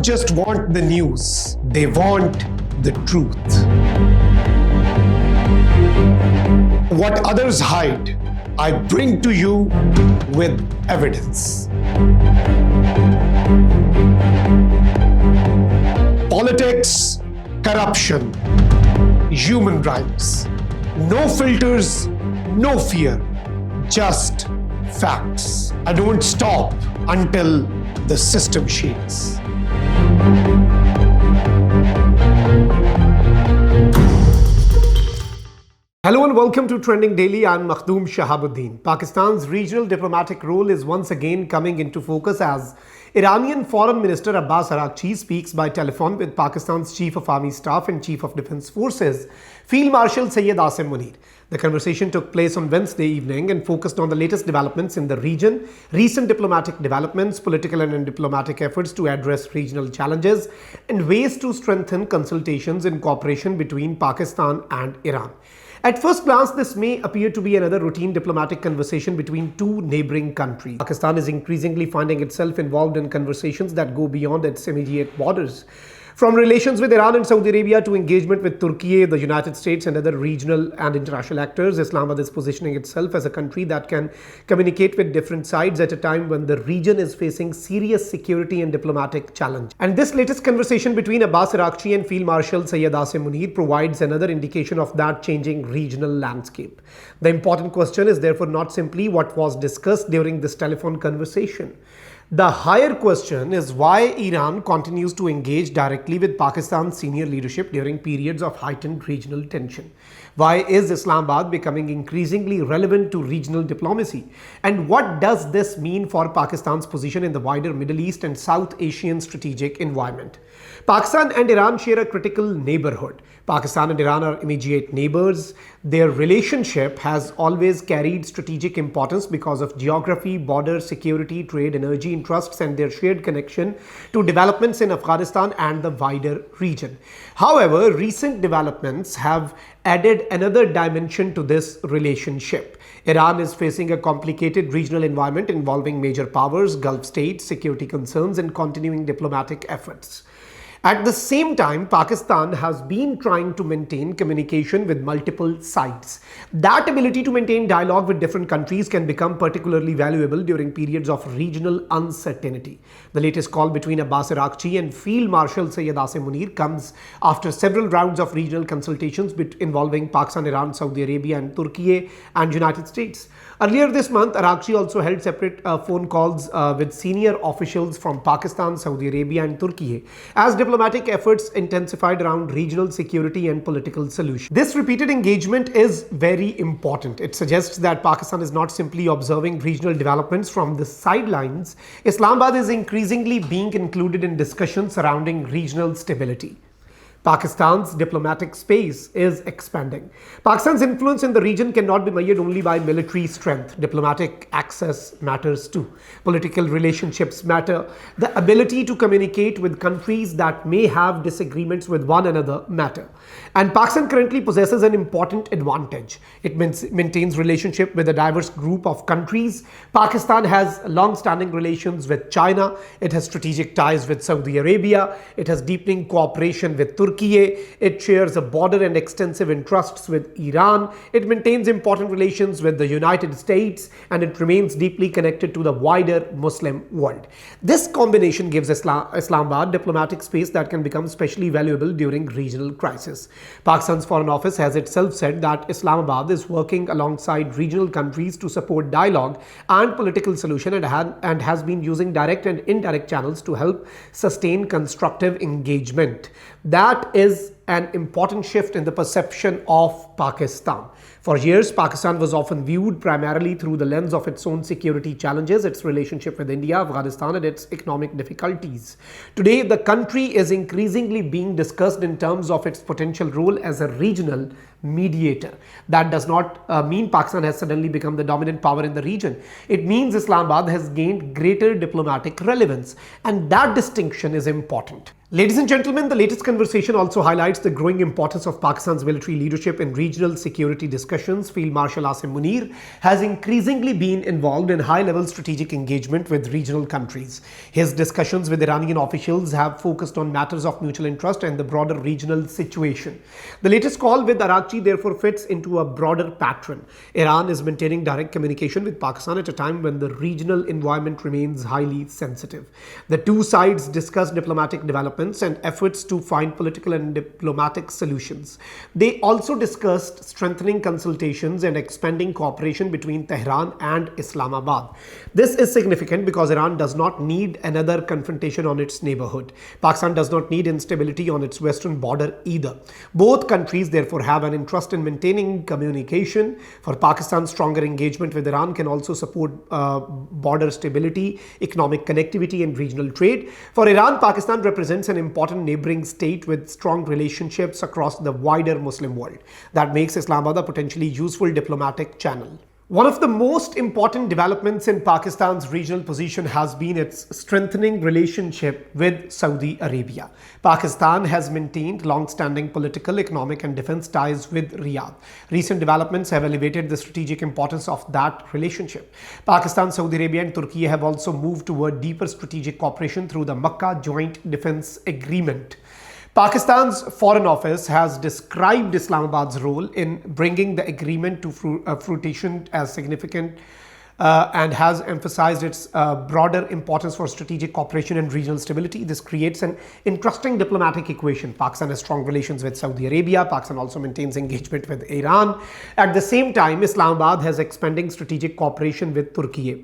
just want the news, they want the truth. What others hide, I bring to you with evidence. Politics, corruption, human rights. No filters, no fear, just facts. I don't stop until the system shakes. Hello and welcome to Trending Daily. I'm Makhdoom Shahabuddin. Pakistan's regional diplomatic role is once again coming into focus as Iranian Foreign Minister Abbas Araghchi speaks by telephone with Pakistan's Chief of Army Staff and Chief of Defence Forces, Field Marshal Asim Munir. The conversation took place on Wednesday evening and focused on the latest developments in the region, recent diplomatic developments, political and diplomatic efforts to address regional challenges, and ways to strengthen consultations and cooperation between Pakistan and Iran. At first glance, this may appear to be another routine diplomatic conversation between two neighboring countries. Pakistan is increasingly finding itself involved in conversations that go beyond its immediate borders. From relations with Iran and Saudi Arabia to engagement with Türkiye, the United States and other regional and international actors, Islamabad is positioning itself as a country that can communicate with different sides at a time when the region is facing serious security and diplomatic challenge. And this latest conversation between Abbas Araghchi and Field Marshal Asim Munir provides another indication of that changing regional landscape. The important question is therefore not simply what was discussed during this telephone conversation. The higher question is why Iran continues to engage directly with Pakistan's senior leadership during periods of heightened regional tension. Why is Islamabad becoming increasingly relevant to regional diplomacy? And what does this mean for Pakistan's position in the wider Middle East and South Asian strategic environment? Pakistan and Iran share a critical neighborhood. Pakistan and Iran are immediate neighbors. Their relationship has always carried strategic importance because of geography, border, security, trade, energy interests, and their shared connection to developments in Afghanistan and the wider region. However, recent developments have added another dimension to this relationship. Iran is facing a complicated regional environment involving major powers, Gulf states, security concerns, and continuing diplomatic efforts. At the same time, Pakistan has been trying to maintain communication with multiple sides. That ability to maintain dialogue with different countries can become particularly valuable during periods of regional uncertainty. The latest call between Abbas Araghchi and Field Marshal Asim Munir comes after several rounds of regional consultations involving Pakistan, Iran, Saudi Arabia and Türkiye and United States. Earlier this month, Araghchi also held separate phone calls with senior officials from Pakistan, Saudi Arabia and Türkiye as diplomatic efforts intensified around regional security and political solutions. This repeated engagement is very important. It suggests that Pakistan is not simply observing regional developments from the sidelines. Islamabad is increasingly being included in discussions surrounding regional stability. Pakistan's diplomatic space is expanding. Pakistan's influence in the region cannot be measured only by military strength. Diplomatic access matters too. Political relationships matter. The ability to communicate with countries that may have disagreements with one another matter. And Pakistan currently possesses an important advantage. It maintains relationship with a diverse group of countries. Pakistan has long-standing relations with China. It has strategic ties with Saudi Arabia. It has deepening cooperation with Türkiye. It shares a border and extensive interests with Iran. It maintains important relations with the United States, and it remains deeply connected to the wider Muslim world. This combination gives Islamabad diplomatic space that can become especially valuable during regional crisis. Pakistan's Foreign Office has itself said that Islamabad is working alongside regional countries to support dialogue and political solution and has been using direct and indirect channels to help sustain constructive engagement. That is an important shift in the perception of Pakistan. For years, Pakistan was often viewed primarily through the lens of its own security challenges, its relationship with India, Afghanistan, and its economic difficulties. Today, the country is increasingly being discussed in terms of its potential role as a regional mediator. That does not mean Pakistan has suddenly become the dominant power in the region. It means Islamabad has gained greater diplomatic relevance, and that distinction is important. Ladies and gentlemen, the latest conversation also highlights highlights the growing importance of Pakistan's military leadership in regional security discussions. Field Marshal Asim Munir has increasingly been involved in high-level strategic engagement with regional countries. His discussions with Iranian officials have focused on matters of mutual interest and the broader regional situation. The latest call with Araghchi therefore fits into a broader pattern. Iran is maintaining direct communication with Pakistan at a time when the regional environment remains highly sensitive. The two sides discuss diplomatic developments and efforts to find political and diplomatic solutions. They also discussed strengthening consultations and expanding cooperation between Tehran and Islamabad. This is significant because Iran does not need another confrontation on its neighborhood. Pakistan does not need instability on its western border either. Both countries therefore have an interest in maintaining communication. For Pakistan, stronger engagement with Iran can also support border stability, economic connectivity and regional trade. For Iran, Pakistan represents an important neighboring state with strong relationships across the wider Muslim world. That makes Islamabad a potentially useful diplomatic channel. One of the most important developments in Pakistan's regional position has been its strengthening relationship with Saudi Arabia. Pakistan has maintained long-standing political, economic and defense ties with Riyadh. Recent developments have elevated the strategic importance of that relationship. Pakistan, Saudi Arabia and Türkiye have also moved toward deeper strategic cooperation through the Makkah Joint Defence Agreement. Pakistan's Foreign Office has described Islamabad's role in bringing the agreement to fruition as significant and has emphasized its broader importance for strategic cooperation and regional stability. This creates an interesting diplomatic equation. Pakistan has strong relations with Saudi Arabia. Pakistan also maintains engagement with Iran. At the same time, Islamabad has expanding strategic cooperation with Türkiye.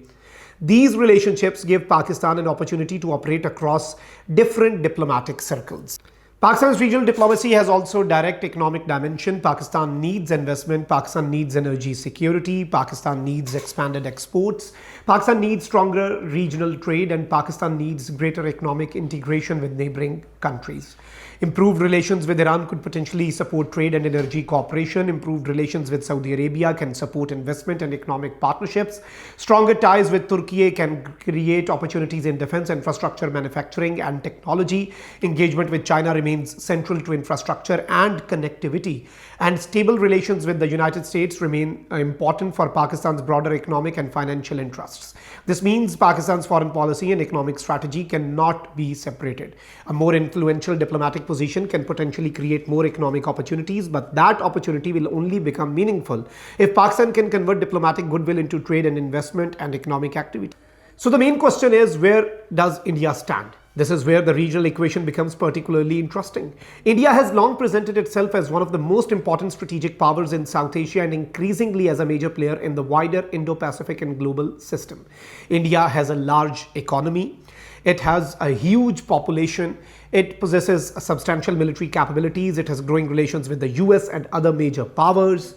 These relationships give Pakistan an opportunity to operate across different diplomatic circles. Pakistan's regional diplomacy has also direct economic dimension. Pakistan needs investment, Pakistan needs energy security, Pakistan needs expanded exports, Pakistan needs stronger regional trade, and Pakistan needs greater economic integration with neighboring countries. Improved relations with Iran could potentially support trade and energy cooperation. Improved relations with Saudi Arabia can support investment and economic partnerships. Stronger ties with Türkiye can create opportunities in defense, infrastructure, manufacturing and technology. Engagement with China remains central to infrastructure and connectivity. And stable relations with the United States remain important for Pakistan's broader economic and financial interests. This means Pakistan's foreign policy and economic strategy cannot be separated. A more influential diplomatic position can potentially create more economic opportunities, but that opportunity will only become meaningful if Pakistan can convert diplomatic goodwill into trade and investment and economic activity. So the main question is, where does India stand? This is where the regional equation becomes particularly interesting. India has long presented itself as one of the most important strategic powers in South Asia and increasingly as a major player in the wider Indo-Pacific and global system. India has a large economy. It has a huge population. It possesses substantial military capabilities. It has growing relations with the US and other major powers.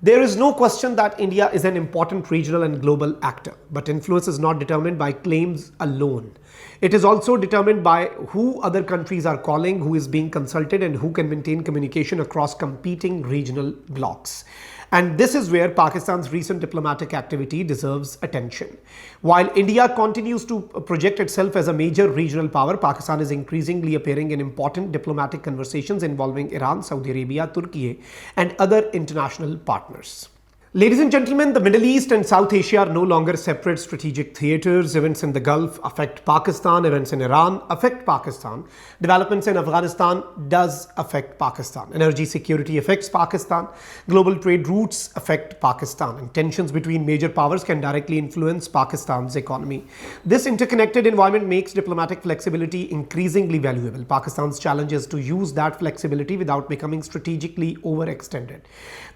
There is no question that India is an important regional and global actor, but influence is not determined by claims alone. It is also determined by who other countries are calling, who is being consulted, and who can maintain communication across competing regional blocs. And this is where Pakistan's recent diplomatic activity deserves attention. While India continues to project itself as a major regional power, Pakistan is increasingly appearing in important diplomatic conversations involving Iran, Saudi Arabia, Türkiye, and other international partners. Ladies and gentlemen, the Middle East and South Asia are no longer separate strategic theaters. Events in the Gulf affect Pakistan, events in Iran affect Pakistan, developments in Afghanistan does affect Pakistan, energy security affects Pakistan, global trade routes affect Pakistan, and tensions between major powers can directly influence Pakistan's economy. This interconnected environment makes diplomatic flexibility increasingly valuable. Pakistan's challenge is to use that flexibility without becoming strategically overextended.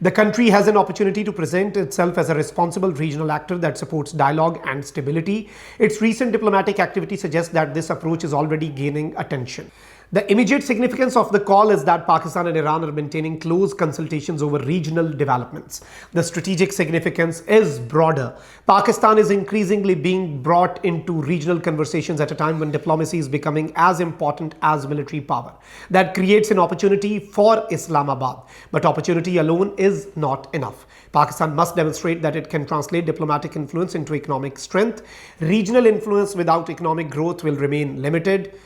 The country has an opportunity to present itself as a responsible regional actor that supports dialogue and stability. Its recent diplomatic activity suggests that this approach is already gaining attention. The immediate significance of the call is that Pakistan and Iran are maintaining close consultations over regional developments. The strategic significance is broader. Pakistan is increasingly being brought into regional conversations at a time when diplomacy is becoming as important as military power. That creates an opportunity for Islamabad. But opportunity alone is not enough. Pakistan must demonstrate that it can translate diplomatic influence into economic strength. Regional influence without economic growth will remain limited.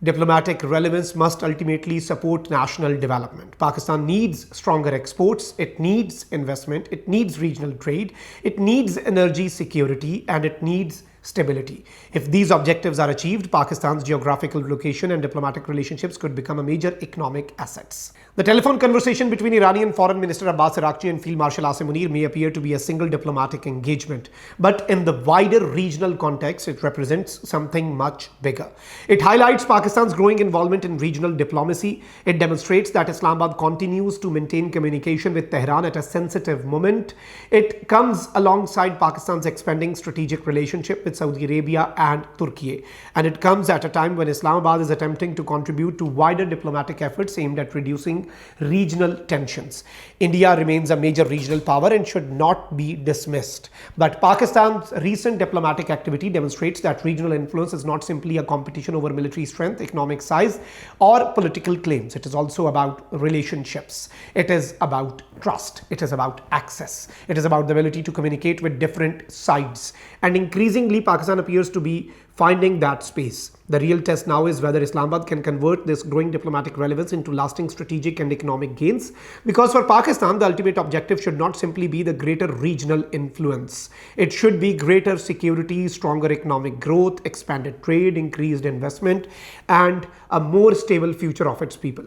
Diplomatic relevance must ultimately support national development. Pakistan needs stronger exports, it needs investment, it needs regional trade, it needs energy security, and it needs stability. If these objectives are achieved, Pakistan's geographical location and diplomatic relationships could become a major economic assets. The telephone conversation between Iranian Foreign Minister Abbas Araghchi and Field Marshal Asim Munir may appear to be a single diplomatic engagement, but in the wider regional context, it represents something much bigger. It highlights Pakistan's growing involvement in regional diplomacy. It demonstrates that Islamabad continues to maintain communication with Tehran at a sensitive moment. It comes alongside Pakistan's expanding strategic relationship with Saudi Arabia and Türkiye, and it comes at a time when Islamabad is attempting to contribute to wider diplomatic efforts aimed at reducing regional tensions. India remains a major regional power and should not be dismissed. But Pakistan's recent diplomatic activity demonstrates that regional influence is not simply a competition over military strength, economic size, or political claims. It is also about relationships. It is about trust. It is about access. It is about the ability to communicate with different sides. And increasingly, Pakistan appears to be finding that space. The real test now is whether Islamabad can convert this growing diplomatic relevance into lasting strategic and economic gains. Because for Pakistan, the ultimate objective should not simply be the greater regional influence. It should be greater security, stronger economic growth, expanded trade, increased investment, and a more stable future of its people.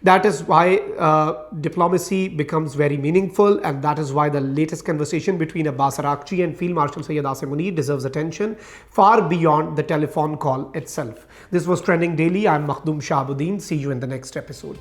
That is why diplomacy becomes very meaningful, and that is why the latest conversation between Abbas Araghchi and Field Marshal Asim Munir deserves attention far beyond the telephone call itself. This was Trending Daily. I'm Makhdoom Shahabuddin. See you in the next episode.